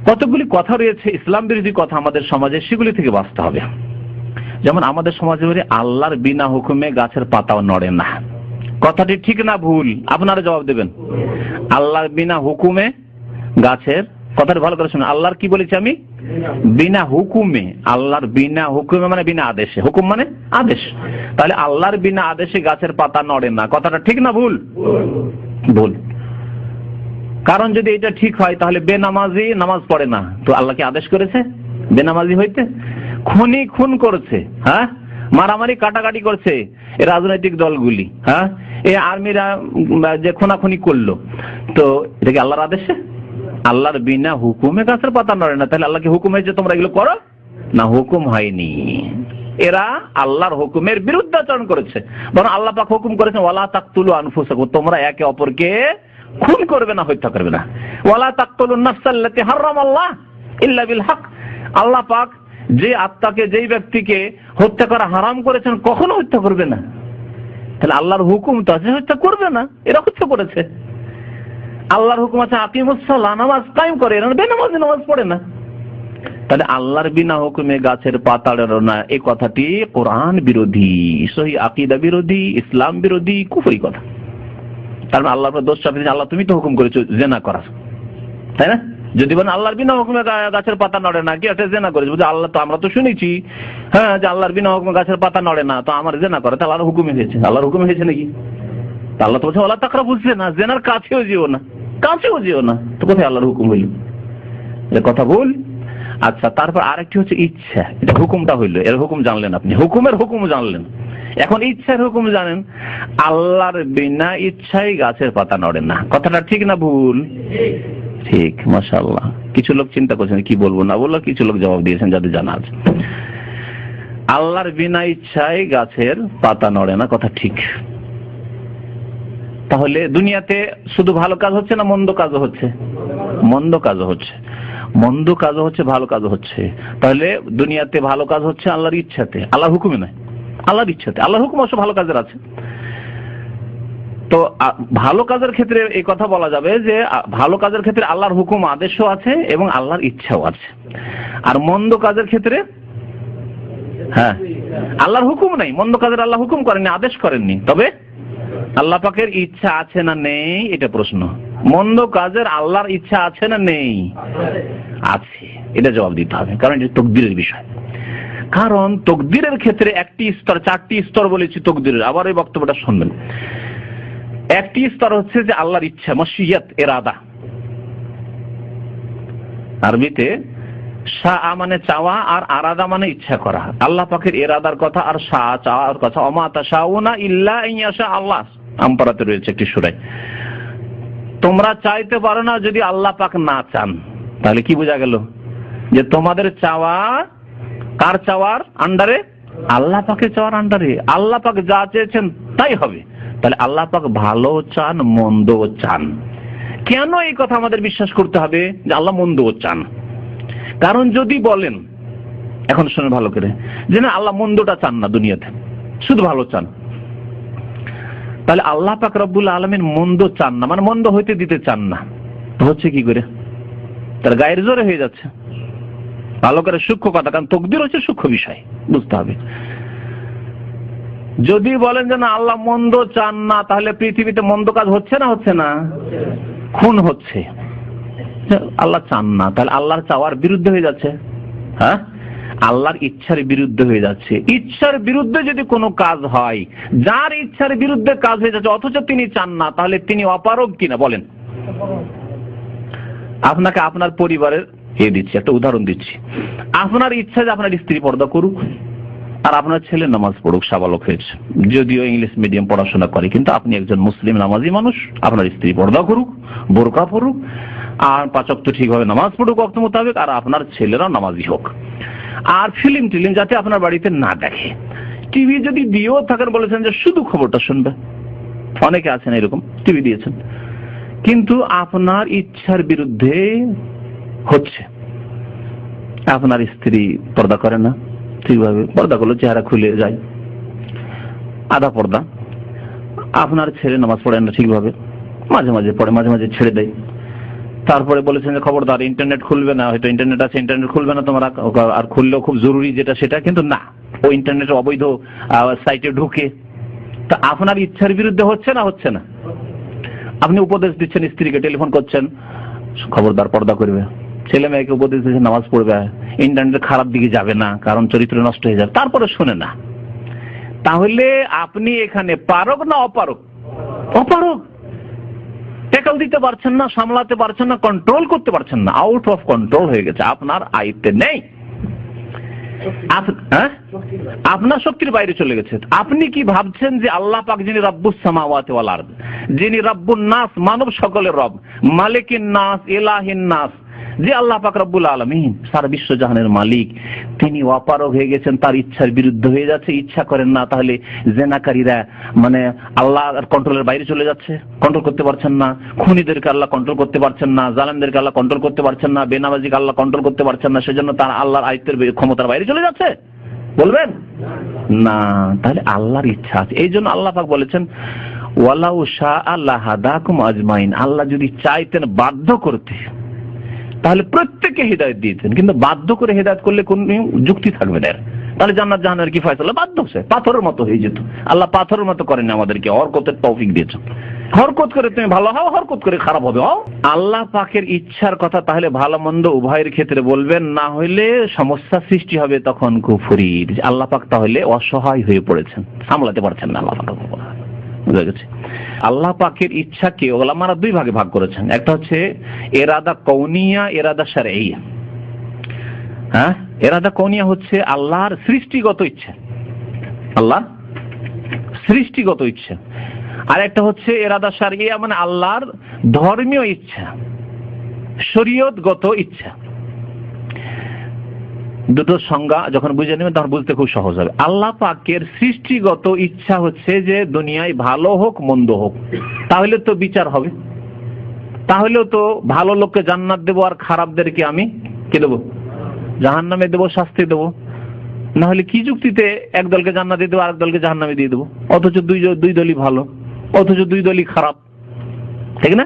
কতগুলি কথা রয়েছে ইসলাম বিরোধী কথা আমাদের সমাজে, সেগুলি থেকে বাঁচতে হবে। যেমন আমাদের সমাজে বলে আল্লাহর বিনা হুকুমে গাছের পাতাও নড়ে না। কথাটি ঠিক না ভুল? আপনারা জবাব দেবেন। আল্লাহর বিনা হুকুমে গাছের, কথাটা ভালো করে শুনুন, আল্লাহর কি বলেছি আমি? বিনা হুকুমে। আল্লাহর বিনা হুকুমে মানে বিনা আদেশে, হুকুম মানে আদেশ। তাহলে আল্লাহর বিনা আদেশে গাছের পাতা নড়ে না, কথাটা ঠিক না ভুল? ভুল। কারণ যদি এটা ঠিক হয় তাহলে বেনামাজি নামাজ পড়ে না, তো আল্লাহ কি আদেশ করেছে বেনামাজি হইতে? খুনি খুন করছে, হ্যাঁ, মারামারি কাটাকাটি করছে এই রাজনৈতিক দলগুলি, হ্যাঁ, এই আর্মিরা যে খুনাখুনি করলো, তো এটা কি আল্লাহর আদেশে? আল্লাহর বিনা হুকুমে গাছের পাতা নড়ে না। তাহলে আল্লাহকে হুকুম হয়েছে তোমরা এগুলো করো না? হুকুম হয়নি। এরা আল্লাহর হুকুমের বিরুদ্ধাচরণ করেছে। বরং আল্লাহ পাক হুকুম করেছেন ওয়ালা তাকতুলু আনফুসাকুম, তোমরা একে অপরকে খুন করবে না, হত্যা করবে না। ওয়ালা তাকতুলুন নাফসাল্লাতী হারামাল্লাহ ইল্লা বিল হক, আল্লাহ পাক যে আত্মাকে, যেই ব্যক্তিকে হত্যা করা হারাম করেছেন কখনো হত্যা করবে না। তাহলে আল্লাহর হুকুম তো আছে, হত্যা করবে না, এরা হত্যা করেছে। আল্লাহর হুকুম আছে আকিমুস সালাহ, নামাজ কায়েম করে, এরা বেনামাজি নামাজ পড়ে না। তাহলে আল্লাহর বিনা হুকুমে গাছের পাতা নড়ে না, এই কথাটি কোরআন বিরোধী, সহিহ আকীদা বিরোধী, ইসলাম বিরোধী, কুফরি কথা। তার মানে আল্লাহর দোষ চাপিয়ে, আল্লাহ তুমি তো হুকুম করেছো জিনা করার, তাই না? যদি বলেন আল্লাহর বিনা হুকুমে গাছের পাতা নড়ে না, কি একটা জিনা করেছে, বুঝে আল্লাহ তো, আমরা তো শুনেছি, হ্যাঁ, যে আল্লাহর বিনা হুকুমে গাছের পাতা নড়ে না, তো আমার জিনা করে, তাহলে আল্লাহর হুকুমে হয়েছে। আল্লাহর হুকুমে হয়েছে নাকি? আল্লাহ তো বলছে ওয়ালা তাকরাবুজ জিনা, জিনার কাছেও যেও না, কাছেও যেও না, তো কোথায় আল্লাহর হুকুম হইল? এটা কথা ভুল। আচ্ছা, তারপর আরেকটি হচ্ছে ইচ্ছা। এটা হুকুমটা হইল, এর হুকুম জানলেন আপনি, হুকুমের হুকুম জানলেন। এখন ইচ্ছার হুকুম জানেন। আল্লাহর বিনা ইচ্ছায় গাছের পাতা নড়ে না, কথাটা ঠিক না ভুল? ঠিক, মাশাআল্লাহ। কিছু লোক চিন্তা করছেন কি বলবো না বললো, কিছু লোক জবাব দিয়েছেন যাদের জানা আছে। আল্লাহর বিনা ইচ্ছায় গাছের পাতা নড়ে না, কথা ঠিক। তাহলে দুনিয়াতে শুধু ভালো কাজ হচ্ছে না মন্দ কাজও হচ্ছে? মন্দ কাজও হচ্ছে, মন্দ কাজও হচ্ছে, ভালো কাজও হচ্ছে। তাহলে দুনিয়াতে ভালো কাজ হচ্ছে আল্লাহর ইচ্ছাতে, আল্লাহর হুকুমে নয়, আল্লাহর ইচ্ছাতে। আল্লাহর হুকুম অবশ্য ভালো কাজের আছে। তো ভালো কাজের ক্ষেত্রে এই কথা বলা যাবে যে ভালো কাজের ক্ষেত্রে আল্লাহর হুকুম আদেশও আছে এবং আল্লাহর ইচ্ছাও আছে। আর মন্দ কাজের ক্ষেত্রে, হ্যাঁ, আল্লাহর হুকুম নাই, মন্দ কাজের আল্লাহ হুকুম করেননি, আদেশ করেননি, তবে আল্লাহ পাকের ইচ্ছা আছে না নেই এটা প্রশ্ন। মন্দ কাজের আল্লাহর ইচ্ছা আছে না নেই? আছে, এটা জবাব দিতে হবে, কারণ এটা তাকদীরের বিষয়। কারণ তাকদীরের ক্ষেত্রে একটি স্তর, চারটি স্তর বলেছি তাকদীরের, আবার এই বক্তব্যটা শুনবেন। একটি স্তর হচ্ছে যে আল্লাহর ইচ্ছা, মশিয়াত, ইরাদা। আরবিতে শাআ মানে চাওয়া আর আরাদা মানে ইচ্ছা করা। আল্লাহ পাকের ইরাদার কথা আর শাআ চাওয়ার কথা, ওমা তাশাউনা ইল্লা আইয়াশা আল্লাহ, আমপারাতে রয়েছে একটি সূরায়, তোমরা চাইতে পারো না যদি আল্লাহ পাক না চান। তাহলে কি বোঝা গেল? যে তোমাদের চাওয়া কার চাওয়ার আন্ডারে? আল্লাহ পাকের চাওয়ার আন্ডারে। আল্লাহ পাক যা চেয়েছেন তাই হবে। তাহলে আল্লাহ পাক ভালো চান, মন্দও চান। কেন এই কথা আমাদের বিশ্বাস করতে হবে যে আল্লাহ মন্দও চান? কারণ যদি বলেন, এখন শুনে ভালো করে, যে না আল্লাহ মন্দটা চান না, দুনিয়াতে শুধু ভালো চান, তাহলে আল্লাহ পাক রব্বুল আলামিন মন্দ চান না, মানে মন্দ হইতে দিতে চান না, হচ্ছে কি করে? তার গায়ের জোরে হয়ে যাচ্ছে। ভালো করে সূক্ষ্ম কথা, কারণ তাকদীর হচ্ছে সূক্ষ্ম বিষয়, বুঝতে হবে। যদি বলেন যে না আল্লাহ মন্দ চান না, তাহলে পৃথিবীতে মন্দ কাজ হচ্ছে না? হচ্ছে না? খুন হচ্ছে। আল্লাহ চান না, তাহলে আল্লাহর চাওয়ার বিরুদ্ধে হয়ে যাচ্ছে, হ্যাঁ, আল্লাহর ইচ্ছার বিরুদ্ধে হয়ে যাচ্ছে। ইচ্ছার বিরুদ্ধে যদি কোনো কাজ হয়, যার ইচ্ছার বিরুদ্ধে কাজ হয়ে যাচ্ছে অথচ তিনি চান না, তাহলে তিনি অপারগ কিনা বলেন? আপনাকে আপনার পরিবারের দিচ্ছি, একটা উদাহরণ দিচ্ছি। আপনার ইচ্ছা যে আপনার স্ত্রী পর্দা করুক আর আপনার ছেলে নামাজ পড়ুক, সাবালক হয়েছে, যদিও ইংলিশ মিডিয়াম পড়াশোনা করে, কিন্তু আপনি একজন মুসলিম নামাজি মানুষ, আপনার স্ত্রী পর্দা করুক, বোরকা পড়ুক, আর 5 ওয়াক্ত ঠিকভাবে নামাজ পড়ুক ওয়াক্ত মোতাবেক, আর আপনার ছেলেরা নামাজি হোক। আর ফিল্ম টিলিম যাতে আপনার বাড়িতে না দেখে। টিভি যদি দিয়েও থাকেন, বলেছেন যে শুধু খবরটা শুনবে, অনেকে আছেন এরকম, টিভি দিয়েছেন, কিন্তু আপনার ইচ্ছার বিরুদ্ধে হচ্ছে। আপনার স্ত্রী পর্দা করে না ঠিকভাবে, পর্দা করলে চেহারা খুলে যায়, আধা পর্দা। আপনার ছেলে নামাজ পড়ে না ঠিকভাবে, মাঝে মাঝে পড়ে, মাঝে মাঝে ছেড়ে দেয়। তারপরে বলেছেন যে খবরদার ইন্টারনেট খুলবে না, হয়তো ইন্টারনেট আছে, ইন্টারনেট খুলবে না তোমরা, আর খুললেও খুব জরুরি যেটা সেটা, কিন্তু না, ও ইন্টারনেটে অবৈধ সাইটে ঢুকে। তা আপনার ইচ্ছার বিরুদ্ধে হচ্ছে না হচ্ছে না? আপনি উপদেশ দিচ্ছেন, স্ত্রীকে টেলিফোন করছেন খবরদার পর্দা করবে, ছেলে মেয়েকে উপদেশ দিচ্ছেন নামাজ পড়বে, ইন্টারনেটের খারাপ দিকে যাবে না কারণ চরিত্র নষ্ট হয়ে যাবে, তারপরে শুনে না। তাহলে আপনি এখানে পারক না অপারক? অপারক। ট্যাকল দিতে পারছেন না, সামলাতে পারছেন না, কন্ট্রোল করতে পারছেন না, আউট অফ কন্ট্রোল হয়ে গেছে, আপনার আয়ত্তে নেই, আপনার শক্তির বাইরে চলে গেছে। আপনি কি ভাবছেন যে আল্লাহ পাক যিনি রব্বুস সামাওয়াতি ওয়াল আরদ, যিনি রব্বুন নাস, মানব সকলের রব, মালিকিন নাস, ইলাহিন নাস, যে আল্লাহ পাক রব্বুল আলামিন সারা বিশ্ব জাহানের মালিক, তিনি অপারগ হয়ে গেছেন, তার ইচ্ছার বিরুদ্ধে হয়ে যাচ্ছে, ইচ্ছা করেন না, তাহলে জেনাকারীরা মানে আল্লাহর কন্ট্রোলের বাইরে চলে যাচ্ছে, কন্ট্রোল করতে পারছেন না, খুনিদেরকে আল্লাহ কন্ট্রোল করতে পারছেন না, জালেমদেরকে আল্লাহ কন্ট্রোল করতে পারছেন না, বেনামাজিকে আল্লাহ কন্ট্রোল করতে পারছেন না, সেজন্য তারা আল্লাহর আয়ত্তের ক্ষমতার বাইরে চলে যাচ্ছে বলবেন না? তাহলে আল্লাহর ইচ্ছা আছে, এই জন্য আল্লাহ পাক বলেছেন ওয়ালাউ শাআ লাহাদাকুম আজমাইন, আল্লাহ যদি চাইতেন বাধ্য করতে তাহলে প্রত্যেককে হেদায়েত দিতেন, কিন্তু বাধ্য করে হেদায়েত করলে কোন যুক্তি থাকবে না, তাহলে জান্নাত জাহান্নামের কি ফয়সালা? বাধ্য সে পাথরের মতো হয়ে যেত। আল্লাহ পাথরের মতো করেন আমাদেরকে, হরকতের তৌফিক দিয়েছেন, হরকত করে তুমি ভালো হও, হরকত করে খারাপ হবে হও। আল্লাহ পাকের ইচ্ছার কথা তাহলে ভালো মন্দ উভয়ের ক্ষেত্রে বলবেন, না হইলে সমস্যা সৃষ্টি হবে তখন কুফরির। আল্লাহ পাক তাহলে অসহায় হয়ে পড়েছেন, সামলাতে পারছেন না আল্লাহ পাক। বুঝা গেছে? আল্লাহ পাকের ইচ্ছাকে ওলামারা দুই ভাগে ভাগ করেছেন, একটা হচ্ছে ইরাদা কওনিয়া, ইরাদা শারঈয়া। হ্যাঁ, ইরাদা কওনিয়া হচ্ছে আল্লাহর সৃষ্টিগত ইচ্ছা, আল্লাহর সৃষ্টিগত ইচ্ছা, আর একটা হচ্ছে ইরাদা শারঈয়া, মানে আল্লাহর ধর্মীয় ইচ্ছা, শরীয়তগত ইচ্ছা। দুটো সংজ্ঞা যখন বুঝে নেবেন তখন বুঝতে খুব সহজ হবে। আল্লাহ পাকের সৃষ্টিগত ইচ্ছা হচ্ছে যে দুনিয়ায় ভালো হোক মন্দ হোক, তাহলে তো বিচার হবে, তাহলেও তো ভালো লোককে জান্নাত দেবো আর খারাপদেরকে আমি কি দেবো? জাহান্নামে দেবো, শাস্তি দেবো। না হলে কি যুক্তিতে এক দলকে জান্নাতে দেবো আর এক দলকে জাহান্নামে দিয়ে দেবো? অথচ দুই দলই ভালো, অথচ দুই দলই খারাপ, ঠিক না?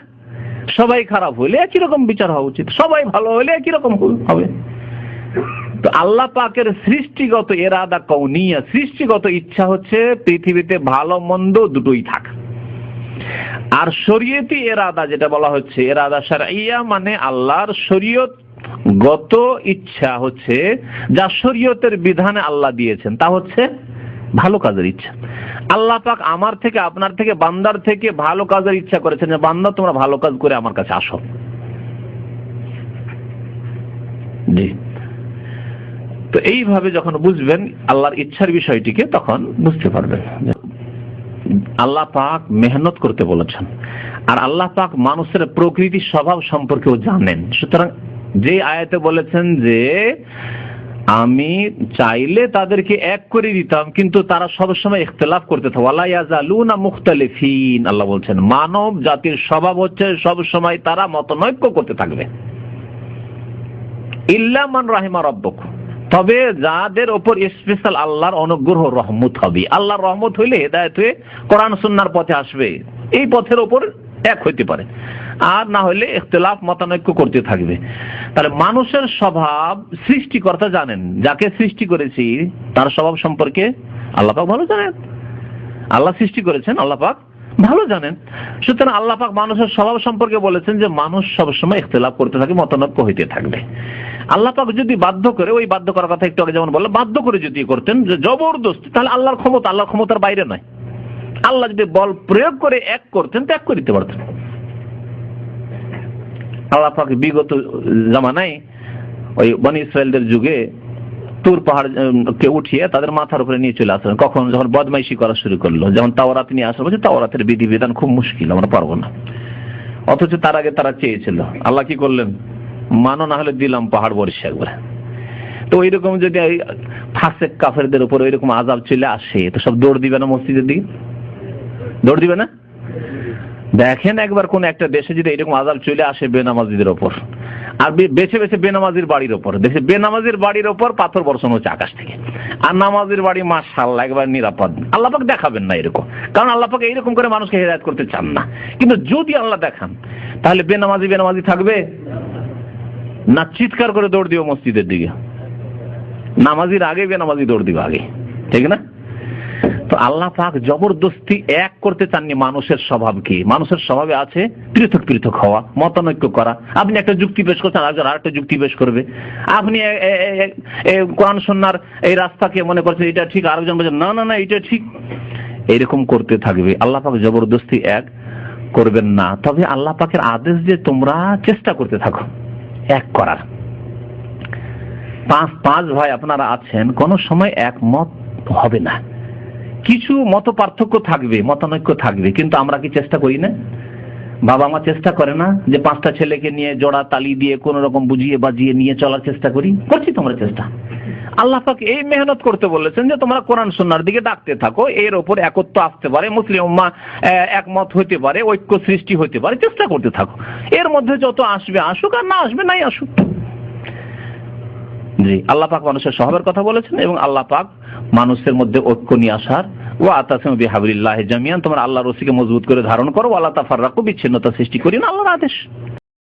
সবাই খারাপ হলে একই রকম বিচার হওয়া উচিত, সবাই ভালো হলে একই রকম হবে। তো আল্লাহ পাকের সৃষ্টিগত ইরাদা কওনিয়া, সৃষ্টিগত ইচ্ছা হচ্ছে পৃথিবীতে ভালো মন্দ দুটোই থাক। আর শরীয়তি ইরাদা যেটা বলা হচ্ছে ইরাদা শারঈয়া, মানে আল্লাহর শরীয়তগত ইচ্ছা হচ্ছে যা শরীয়তের বিধানে আল্লাহ দিয়েছেন, তা হচ্ছে ভালো কাজের ইচ্ছা। আল্লাহ পাক আমার থেকে, আপনার থেকে, বান্দার থেকে ভালো কাজের ইচ্ছা করেছেন যে বান্দা তোমরা ভালো কাজ করে আমার কাছে আসো। জি, তো এইভাবে যখন বুঝবেন আল্লাহর ইচ্ছার বিষয়টিকে, তখন বুঝতে পারবেন আল্লাহ পাক মেহনত করতে বলেছেন, আর আল্লাহ পাক মানুষের প্রকৃতির স্বভাব সম্পর্কেও জানেন। সুতরাং যে আয়াতে বলেছেন যে আমি চাইলে তাদেরকে এক করে দিতাম, কিন্তু তারা সবসময় ইখতিলাফ করতে থাকে, ওয়ালা ইয়াজালুনা মুখতালিফিন, আল্লাহ বলছেন মানব জাতির স্বভাব হচ্ছে সব সময় তারা মতনৈক্য করতে থাকবে। ইল্লা মান রাহিমা রাব্বুক, তবে যাদের ওপর স্পেশাল আল্লাহর অনুগ্রহ রহমত হবে, আল্লাহর রহমত হইলে হেদায়েত হয়ে কোরআন সুন্নাহর পথে আসবে, এই পথের ওপর এক হইতে পারে, আর না হলে ইখতিলাফ মতানৈক্য করতে থাকবে। তাহলে মানুষের স্বভাব সৃষ্টিকর্তা জানেন, যাকে সৃষ্টি করেছি তার স্বভাব সম্পর্কে আল্লাহ পাক ভালো জানেন। আল্লাহ সৃষ্টি করেছেন, আল্লাহ পাক ভালো জানেন। সুতরাং আল্লাহ পাক মানুষের স্বভাব সম্পর্কে বলেছেন যে মানুষ সবসময় ইখতিলাফ করতে থাকে, মতানৈক্য হইতে থাকবে। আল্লাহ পাক যদি বাধ্য করে, ওই বাধ্য করার কথা একটু আগে যেমন বললাম, বাধ্য করে যদি করতেন যে জবরদস্তি, তাহলে আল্লাহর ক্ষমতা, আল্লাহর ক্ষমতার বাইরে নয়। আল্লাহ যদি বল প্রয়োগ করে এক করতেন, ত্যাগ করে দিতে পারতেন। আল্লাহ পাক বিগত জামানায় ওই বনি ইসরায়েলদের যুগে তুর পাহাড়কে উঠিয়ে তাদের মাথার উপরে নিয়ে চলে আসলেন, কখন যখন বদমাইশি করা শুরু করলো, যখন তাওরাত নিয়ে আসা বলছে তাওরাতের বিধিবিধান খুব মুশকিল, আমরা পারবো না। অথচ তার আগে তারা চেয়েছিল, আল্লাহ কি করলেন? মানো না হলে দিলাম পাহাড় বর্ষা একবার। তো ওইরকম যদি ফাসেক কাফেরদের উপর ওইরকম আযাব চলে আসে, তো সব দৌড় দিবে না মসজিদের দিকে? দৌড় দিবে না? দেখেন একবার কোন একটা দেশে যদি এরকম আযাব চলে আসে বেনামাজিদের ওপর, আর বেছে বেছে বেনামাজির বাড়ির ওপর, দেখে বেনামাজির বাড়ির ওপর পাথর বর্ষণ হচ্ছে আকাশ থেকে, আর নামাজের বাড়ি মাশাআল্লাহ একবার নিরাপদ। আল্লাহ পাক দেখাবেন না এরকম, কারণ আল্লাহ পাক এইরকম করে মানুষকে হেদায়েত করতে চান না। কিন্তু যদি আল্লাহ দেখান, তাহলে বেনামাজি থাকবে না? চিৎকার করে দৌড় দিও মসজিদের দিকে, নামাজির আগে বেনামাজি দৌড় দিবে আগে, ঠিক না? তো আল্লাহ পাক জবরদস্তি এক করতে চাননি মানুষের স্বভাবকে। মানুষের স্বভাবে আছে পৃথক পৃথক হওয়া, মতানৈক্য করা। আপনি একটা যুক্তি পেশ করছেন, আরেকজন আরেকটা যুক্তি পেশ করবে। আপনি কোরআন সুন্নাহর এই রাস্তাকে মনে করছেন এটা ঠিক, আরেকজন বলছেন না না না এটা ঠিক। এইরকম করতে থাকবে। আল্লাহ পাক জবরদস্তি এক করবেন না, তবে আল্লাহ পাকের আদেশ যে তোমরা চেষ্টা করতে থাকো এক করার। পাঁচ ভাই আপনারা আছেন, কোন সময় একমত হবে না, কিছু মত পার্থক্য থাকবে, মতানৈক্য থাকবে, কিন্তু আমরা কি চেষ্টা করি না? বাবা মা চেষ্টা করে না যে 5টা ছেলেকে নিয়ে জোড়া তালি দিয়ে কোন রকম বুঝিয়ে বাজিয়ে নিয়ে চলার চেষ্টা করি? করছি তোমরা চেষ্টা। আল্লাহ পাক এই মেহনত করতে বলেছেন যে তোমরা কোরআন সুন্নাহর দিকে ডাকতে থাকো, এর উপর একত্ব আসতে পারে, মুসলিম উম্মাহ একমত হতে পারে, ঐক্য সৃষ্টি হতে পারে, চেষ্টা করতে থাকো। এর মধ্যে যত আসবে আসুক, আর না আসবে নাই আসুক। জি, আল্লাহ পাক মানুষের স্বভাবের কথা বলেছেন এবং আল্লাহ পাক মানুষের মধ্যে ঐক্য নিয়ে আসার, ওয়া আতাসিমু বিহাবলিল্লাহি জামিআন, তোমরা আল্লাহর রশিকে মজবুত করে ধারণ করো, ওয়ালা তাফাররাকু, বিচ্ছিন্নতা সৃষ্টি করি না, আল্লাহর আদেশ।